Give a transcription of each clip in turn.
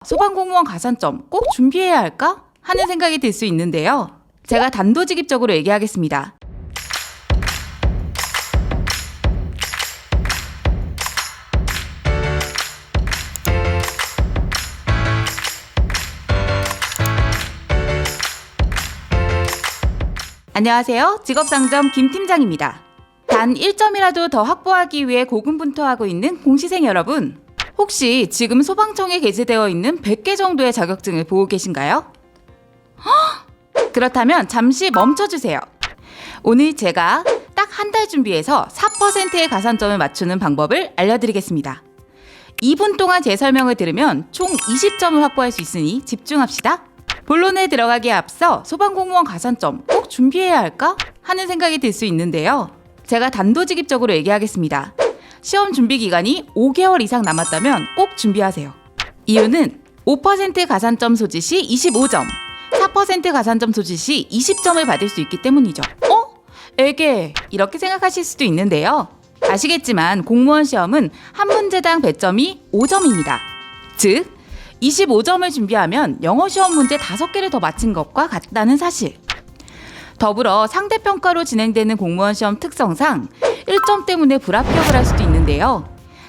소방공무원 가산점 꼭 준비해야 할까? 하는 생각이 들 수 있는데요. 제가 단도직입적으로 얘기하겠습니다. 안녕하세요. 직업상점 김팀장입니다. 단 1점이라도 더 확보하기 위해 고군분투하고 있는 공시생 여러분, 혹시 지금 소방청에 게재되어 있는 100개 정도의 자격증을 보고 계신가요? 그렇다면 잠시 멈춰주세요. 오늘 제가 딱 한 달 준비해서 4%의 가산점을 맞추는 방법을 알려드리겠습니다. 2분 동안 제 설명을 들으면 총 20점을 확보할 수 있으니 집중합시다. 본론에 들어가기에 앞서 소방공무원 가산점 꼭 준비해야 할까? 하는 생각이 들 수 있는데요. 제가 단도직입적으로 얘기하겠습니다. 시험 준비 기간이 5개월 이상 남았다면 꼭 준비하세요. 이유는 5% 가산점 소지 시 25점, 4% 가산점 소지 시 20점을 받을 수 있기 때문이죠. 에게 이렇게 생각하실 수도 있는데요. 아시겠지만 공무원 시험은 한 문제당 배점이 5점입니다. 즉 25점을 준비하면 영어 시험 문제 5개를 더 맞힌 것과 같다는 사실. 더불어 상대평가로 진행되는 공무원 시험 특성상 1점 때문에 불합격을 할 수도 있는데요.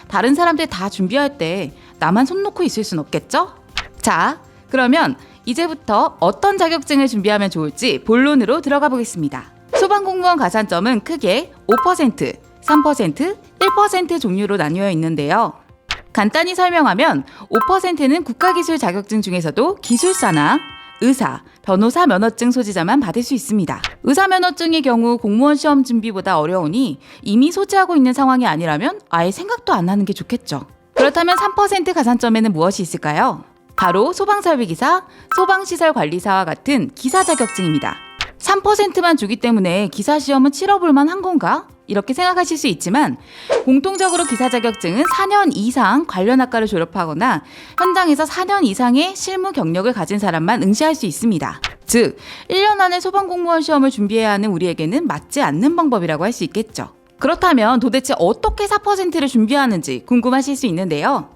다른 사람들 다 준비할 때 나만 손 놓고 있을 순 없겠죠? 자, 그러면 이제부터 어떤 자격증을 준비하면 좋을지 본론으로 들어가 보겠습니다. 소방공무원 가산점은 크게 5%, 3%, 1% 종류로 나뉘어 있는데요. 간단히 설명하면 5%는 국가기술 자격증 중에서도 기술사나 의사, 변호사 면허증 소지자만 받을 수 있습니다. 의사 면허증의 경우 공무원 시험 준비보다 어려우니 이미 소지하고 있는 상황이 아니라면 아예 생각도 안 하는 게 좋겠죠. 그렇다면 3% 가산점에는 무엇이 있을까요? 바로 소방설비기사, 소방시설관리사와 같은 기사 자격증입니다. 3%만 주기 때문에 기사 시험은 치러볼 만한 건가? 이렇게 생각하실 수 있지만 공통적으로 기사 자격증은 4년 이상 관련 학과를 졸업하거나 현장에서 4년 이상의 실무 경력을 가진 사람만 응시할 수 있습니다. 즉, 1년 안에 소방공무원 시험을 준비해야 하는 우리에게는 맞지 않는 방법이라고 할 수 있겠죠. 그렇다면 도대체 어떻게 4%를 준비하는지 궁금하실 수 있는데요.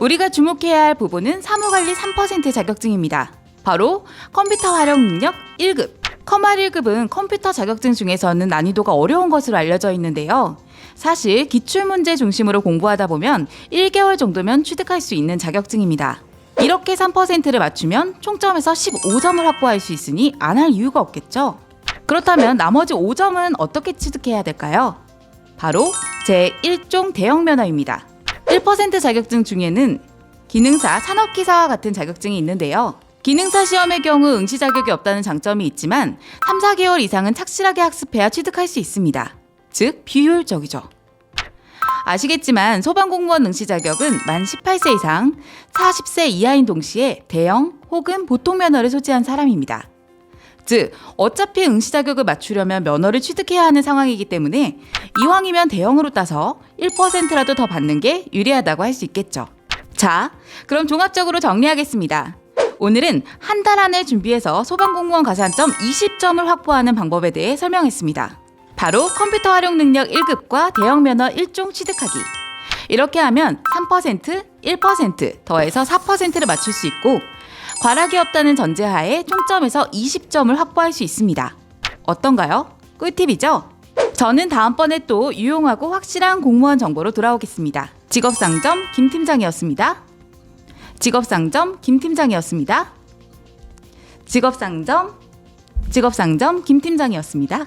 우리가 주목해야 할 부분은 사무관리 3% 자격증입니다. 바로 컴퓨터 활용 능력 1급. 컴활 1급은 컴퓨터 자격증 중에서는 난이도가 어려운 것으로 알려져 있는데요. 사실 기출문제 중심으로 공부하다 보면 1개월 정도면 취득할 수 있는 자격증입니다. 이렇게 3%를 맞추면 총점에서 15점을 확보할 수 있으니 안 할 이유가 없겠죠. 그렇다면 나머지 5점은 어떻게 취득해야 될까요? 바로 제1종 대형 면허입니다. 1% 자격증 중에는 기능사, 산업기사와 같은 자격증이 있는데요. 기능사 시험의 경우 응시 자격이 없다는 장점이 있지만 3, 4개월 이상은 착실하게 학습해야 취득할 수 있습니다. 즉, 비효율적이죠. 아시겠지만 소방공무원 응시 자격은 만 18세 이상, 40세 이하인 동시에 대형 혹은 보통 면허를 소지한 사람입니다. 즉, 어차피 응시 자격을 맞추려면 면허를 취득해야 하는 상황이기 때문에 이왕이면 대형으로 따서 1%라도 더 받는 게 유리하다고 할 수 있겠죠. 자, 그럼 종합적으로 정리하겠습니다. 오늘은 한 달 안에 준비해서 소방공무원 가산점 20점을 확보하는 방법에 대해 설명했습니다. 바로 컴퓨터 활용 능력 1급과 대형 면허 1종 취득하기. 이렇게 하면 3%, 1% 더해서 4%를 맞출 수 있고 과락이 없다는 전제하에 총점에서 20점을 확보할 수 있습니다. 어떤가요? 꿀팁이죠? 저는 다음번에 또 유용하고 확실한 공무원 정보로 돌아오겠습니다. 직업상점 김팀장이었습니다. 직업상점 김팀장이었습니다. 직업상점 김팀장이었습니다.